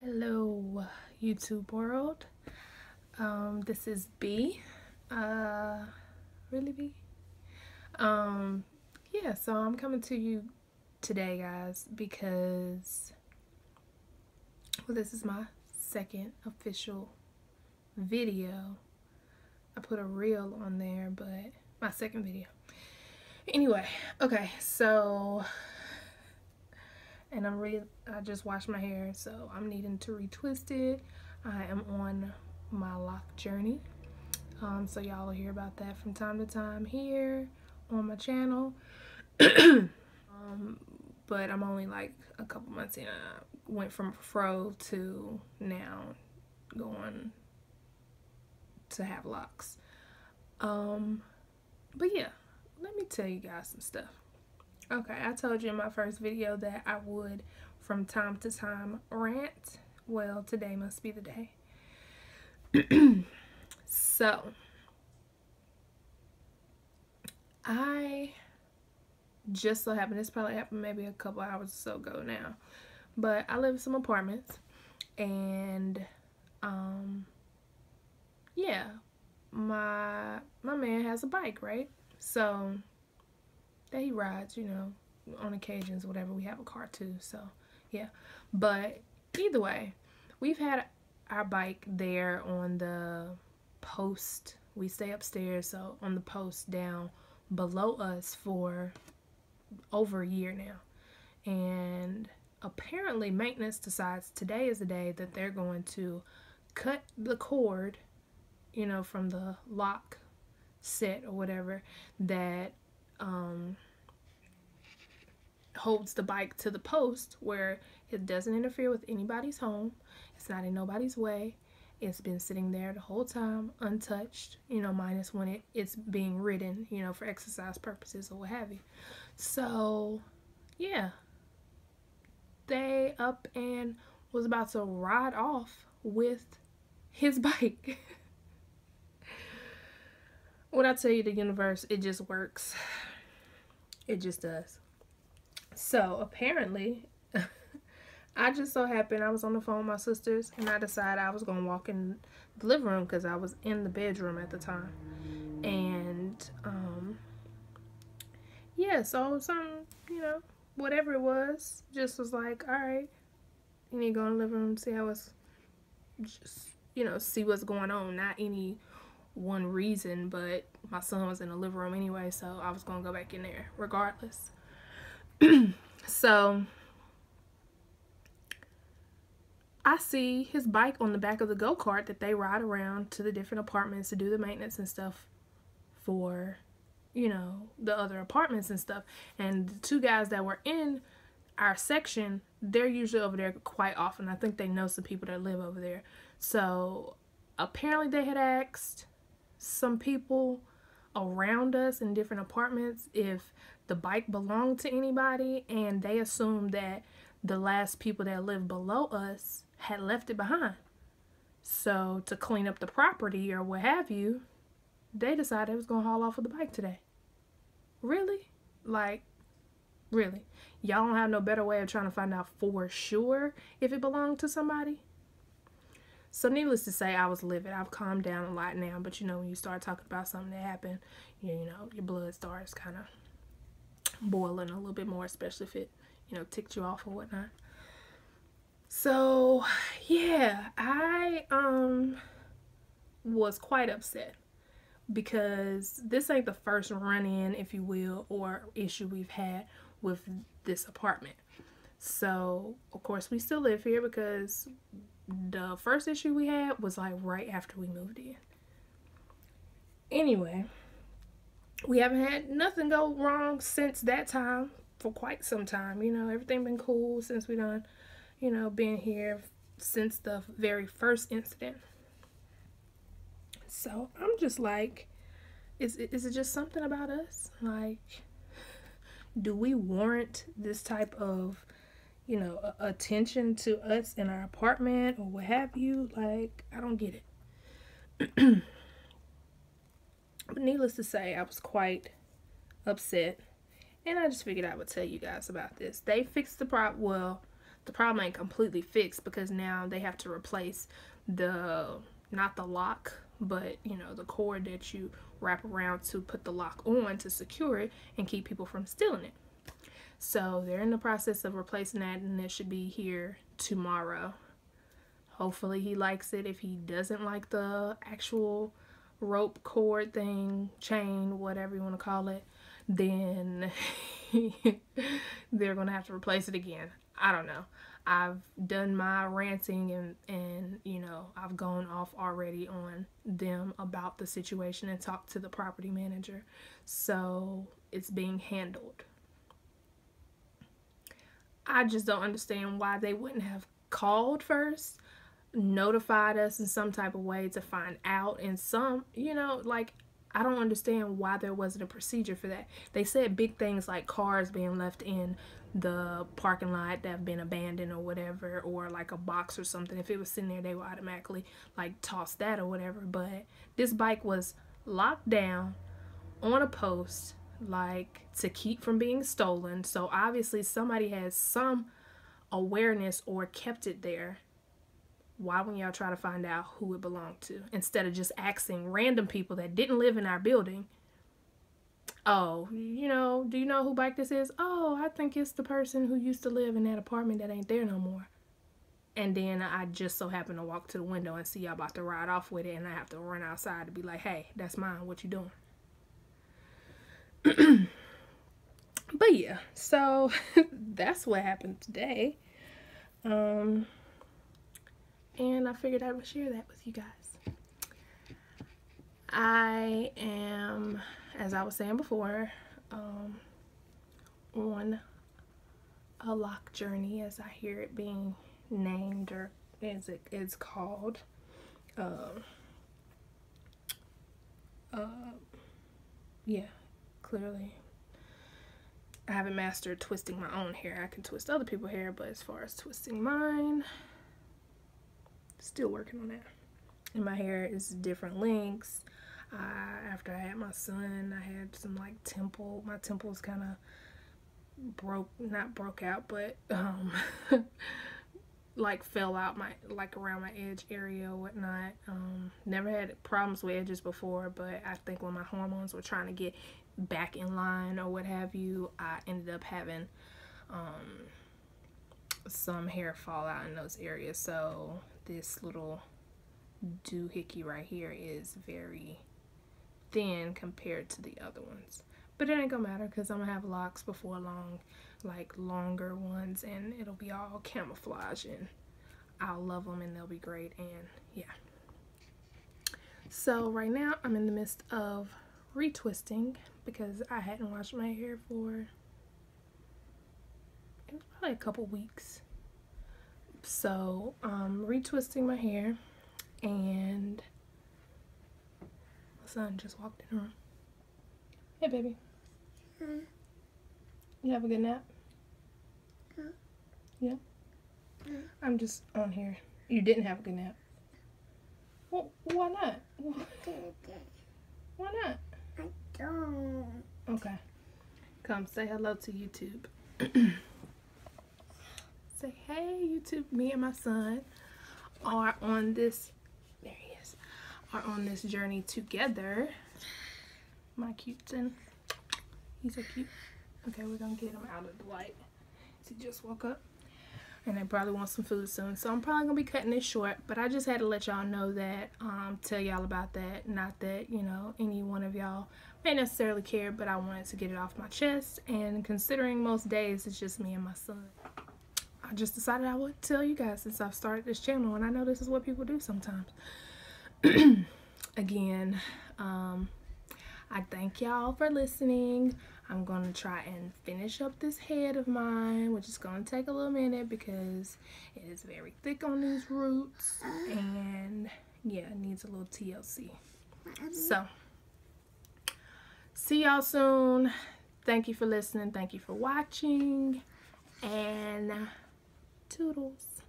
Hello, YouTube world. This is B. Really B? Yeah, so I'm coming to you today, guys, because this is my second official video. I put a reel on there, but my second video. Anyway, okay, so and I just washed my hair, so I'm needing to retwist it. I am on my Loc Journey, so y'all will hear about that from time to time here on my channel. But I'm only like a couple months in. I went from fro to now going to have locks. But yeah, let me tell you guys some stuff. Okay, I told you in my first video that I would, from time to time, rant. Well, today must be the day. So, I just so happened, this probably happened maybe a couple hours or so ago now, but I live in some apartments, and, yeah, my man has a bike, right? So, that he rides, you know, on occasions, whatever. We have a car too, so yeah. But either way, we've had our bike there on the post. We stay upstairs, so on the post down below us for over a year now. And apparently maintenance decides today is the day that they're going to cut the cord, you know, from the lock set or whatever that holds the bike to the post, where it doesn't interfere with anybody's home. It's not in nobody's way. It's been sitting there the whole time untouched, you know, minus when it's being ridden, you know, for exercise purposes or what have you. So yeah, they up and was about to ride off with his bike. When I tell you, the universe, it just works. It just does. So apparently, I just so happened I was on the phone with my sisters, and I decided I was gonna walk in the living room because I was in the bedroom at the time. And yeah, so some, you know, whatever it was, just was like, all right, you need to go in the living room, see how it's, just, you know, see what's going on. Not any one reason, but my son was in the living room anyway, so I was gonna go back in there regardless. So I see his bike on the back of the go-kart that they ride around to the different apartments to do the maintenance and stuff for, you know, the other apartments and stuff. And the two guys that were in our section, they're usually over there quite often. I think they know some people that live over there. So apparently they had asked some people around us in different apartments if the bike belonged to anybody, and they assumed that the last people that lived below us had left it behind. So to clean up the property or what have you, they decided they was gonna haul off with the bike today. Really? Like, really? Y'all don't have no better way of trying to find out for sure if it belonged to somebody? So needless to say, I was livid. I've calmed down a lot now, but you know, when you start talking about something that happened, you know, your blood starts kind of boiling a little bit more, especially if it, you know, ticked you off or whatnot. So yeah, I was quite upset because this ain't the first run-in, if you will, or issue we've had with this apartment. So of course we still live here because the first issue we had was like right after we moved in. Anyway, we haven't had nothing go wrong since that time for quite some time. You know, everything been cool since we done, you know, been here since the very first incident. So I'm just like, is it just something about us? Like, do we warrant this type of, you know, attention to us in our apartment or what have you? Like, I don't get it. But needless to say, I was quite upset, and I just figured I would tell you guys about this. They fixed the problem. Well, the problem ain't completely fixed, because now they have to replace not the lock, but you know, the cord that you wrap around to put the lock on to secure it and keep people from stealing it. So they're in the process of replacing that, and it should be here tomorrow. Hopefully he likes it. If he doesn't like the actual rope cord thing, chain, whatever you want to call it, then they're gonna have to replace it again. I don't know. I've done my ranting, and you know, I've gone off already on them about the situation and talked to the property manager, so it's being handled. I just don't understand why they wouldn't have called first, notified us in some type of way to find out, and some, you know, like, I don't understand why there wasn't a procedure for that. They said big things like cars being left in the parking lot that have been abandoned or whatever, or like a box or something. If it was sitting there, they would automatically like toss that or whatever. But this bike was locked down on a post, like, to keep from being stolen. So obviously somebody has some awareness or kept it there. Why wouldn't y'all try to find out who it belonged to, instead of just asking random people that didn't live in our building, oh, you know, do you know who bike this is? Oh, I think it's the person who used to live in that apartment that ain't there no more. And then I just so happen to walk to the window and see y'all about to ride off with it, and I have to run outside to be like, hey, that's mine, what you doing? But yeah, so that's what happened today. And I figured I would share that with you guys. I am, as I was saying before, on a loc journey, as I hear it being named, or as it is called. Yeah, clearly I haven't mastered twisting my own hair. I can twist other people's hair, but as far as twisting mine, still working on that. And my hair is different lengths. After I had my son, I had some like my temples kind of not broke out, but like fell out like around my edge area or whatnot. Never had problems with edges before, but I think when my hormones were trying to get back in line or what have you, I ended up having some hair fall out in those areas. So this little doohickey right here is very thin compared to the other ones, but it ain't gonna matter because I'm gonna have locks before long, like longer ones, and it'll be all camouflage, and I'll love them, and they'll be great. And yeah, so right now I'm in the midst of retwisting because I hadn't washed my hair for, it was probably a couple weeks. So retwisting my hair, and my son just walked in the room. Hey baby. You have a good nap? Yeah? I'm just on here. You didn't have a good nap? Well, why not? Why not? I don't. Okay. Come say hello to YouTube. Say, hey YouTube. Me and my son are on this, there he is, are on this journey together. My cuteson. He's so cute. Okay, we're gonna get him out of the light. He just woke up, and they probably want some food soon, so I'm probably gonna be cutting this short, but I just had to let y'all know that, tell y'all about that. Not that, you know, any one of y'all may necessarily care, but I wanted to get it off my chest. And considering most days it's just me and my son, I just decided I would tell you guys since I've started this channel, and I know this is what people do sometimes. Again, I thank y'all for listening. I'm going to try and finish up this head of mine, which is going to take a little minute because it is very thick on these roots, and yeah, it needs a little TLC. So, see y'all soon. Thank you for listening. Thank you for watching, and toodles.